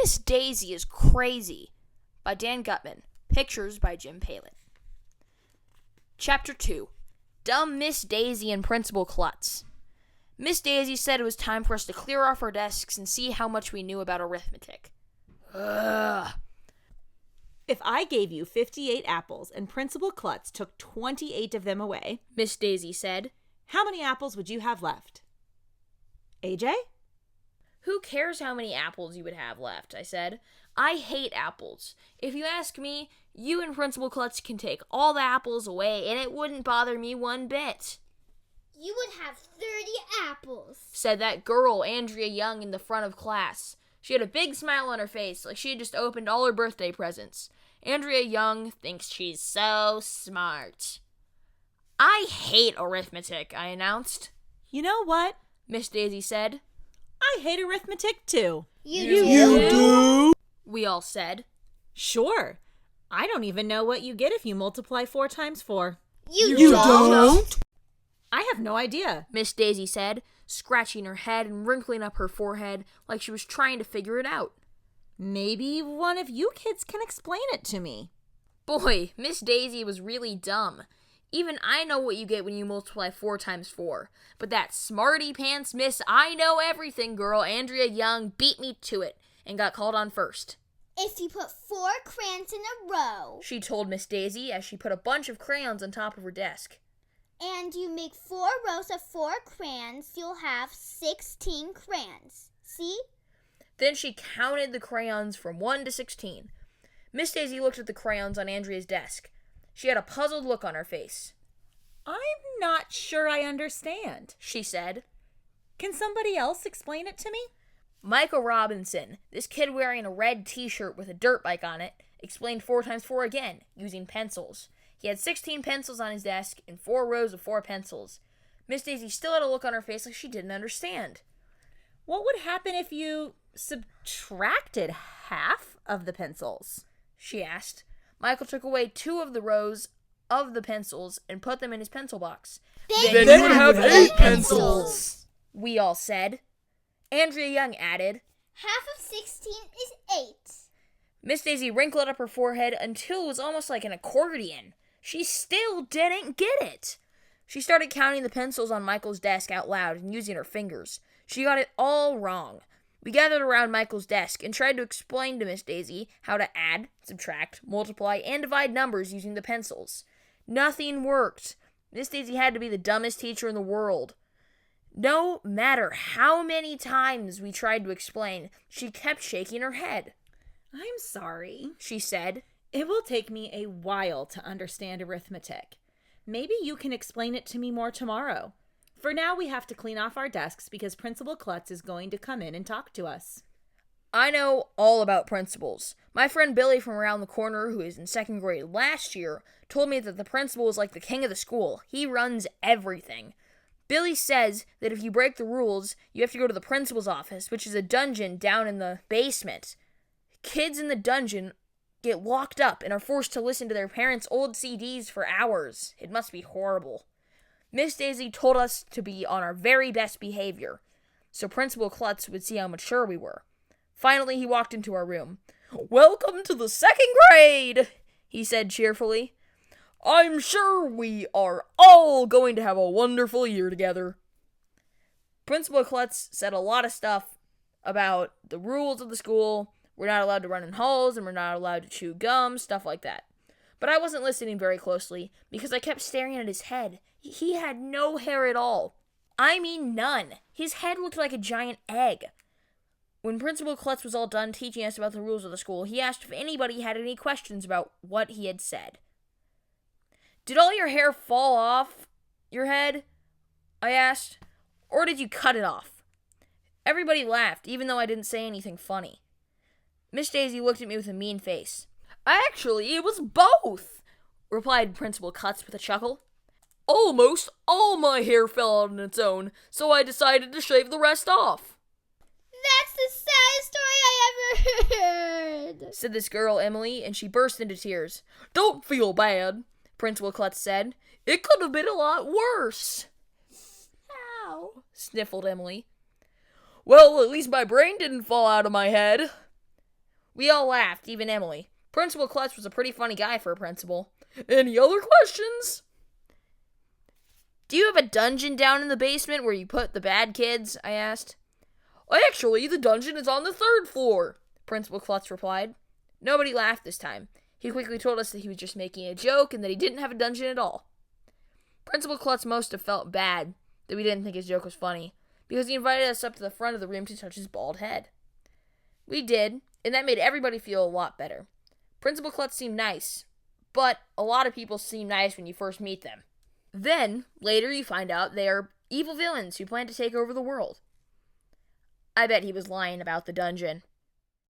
Miss Daisy is Crazy by Dan Gutman. Pictures by Jim Palin. Chapter 2. Dumb Miss Daisy and Principal Klutz. Miss Daisy said it was time for us to clear off our desks and see how much we knew about arithmetic. Ugh. If I gave you 58 apples and Principal Klutz took 28 of them away, Miss Daisy said, how many apples would you have left? AJ? Who cares how many apples you would have left, I said. I hate apples. If you ask me, you and Principal Klutz can take all the apples away and it wouldn't bother me one bit. You would have 30 apples, said that girl, Andrea Young, in the front of class. She had a big smile on her face, like she had just opened all her birthday presents. Andrea Young thinks she's so smart. I hate arithmetic, I announced. You know what? Miss Daisy said. I hate arithmetic too. You do? We all said. Sure. I don't even know what you get if you multiply 4 times 4. You don't? I have no idea, Miss Daisy said, scratching her head and wrinkling up her forehead like she was trying to figure it out. Maybe one of you kids can explain it to me. Boy, Miss Daisy was really dumb. Even I know what you get when you multiply 4 times 4. But that smarty pants Miss I know everything girl, Andrea Young, beat me to it and got called on first. If you put 4 crayons in a row, she told Miss Daisy as she put a bunch of crayons on top of her desk. And you make 4 rows of 4 crayons, you'll have 16 crayons. See? Then she counted the crayons from 1 to 16. Miss Daisy looked at the crayons on Andrea's desk. She had a puzzled look on her face. I'm not sure I understand, she said. Can somebody else explain it to me? Michael Robinson, this kid wearing a red t-shirt with a dirt bike on it, explained 4 times 4 again, using pencils. He had 16 pencils on his desk and 4 rows of 4 pencils. Miss Daisy still had a look on her face like she didn't understand. What would happen if you subtracted half of the pencils? She asked. Michael took away 2 of the rows of the pencils and put them in his pencil box. Then you would have 8 pencils, we all said. Andrea Young added, half of 16 is 8. Miss Daisy wrinkled up her forehead until it was almost like an accordion. She still didn't get it. She started counting the pencils on Michael's desk out loud and using her fingers. She got it all wrong. We gathered around Michael's desk and tried to explain to Miss Daisy how to add, subtract, multiply, and divide numbers using the pencils. Nothing worked. Miss Daisy had to be the dumbest teacher in the world. No matter how many times we tried to explain, she kept shaking her head. I'm sorry, she said. It will take me a while to understand arithmetic. Maybe you can explain it to me more tomorrow. For now, we have to clean off our desks because Principal Klutz is going to come in and talk to us. I know all about principals. My friend Billy from around the corner, who is in 2nd grade last year, told me that the principal is like the king of the school. He runs everything. Billy says that if you break the rules, you have to go to the principal's office, which is a dungeon down in the basement. Kids in the dungeon get locked up and are forced to listen to their parents' old CDs for hours. It must be horrible. Miss Daisy told us to be on our very best behavior, so Principal Klutz would see how mature we were. Finally, he walked into our room. "Welcome to the 2nd grade," he said cheerfully. "I'm sure we are all going to have a wonderful year together." Principal Klutz said a lot of stuff about the rules of the school. We're not allowed to run in halls, and we're not allowed to chew gum, stuff like that. But I wasn't listening very closely because I kept staring at his head. He had no hair at all. I mean none. His head looked like a giant egg. When Principal Klutz was all done teaching us about the rules of the school, he asked if anybody had any questions about what he had said. "Did all your hair fall off your head?" I asked. "Or did you cut it off?" Everybody laughed, even though I didn't say anything funny. Miss Daisy looked at me with a mean face. "Actually, it was both," replied Principal Klutz with a chuckle. "Almost all my hair fell out on its own, so I decided to shave the rest off." That's the saddest story I ever heard, said this girl, Emily, and she burst into tears. "Don't feel bad," Principal Klutz said. "It could have been a lot worse." Ow, sniffled Emily. "Well, at least my brain didn't fall out of my head," We all laughed, even Emily. Principal Klutz was a pretty funny guy for a principal. Any other questions? Do you have a dungeon down in the basement where you put the bad kids? I asked. Actually, the dungeon is on the 3rd floor, Principal Klutz replied. Nobody laughed this time. He quickly told us that he was just making a joke and that he didn't have a dungeon at all. Principal Klutz must have felt bad that we didn't think his joke was funny, because he invited us up to the front of the room to touch his bald head. We did, and that made everybody feel a lot better. Principal Klutz seemed nice, but a lot of people seem nice when you first meet them. Then, later you find out they are evil villains who plan to take over the world. I bet he was lying about the dungeon.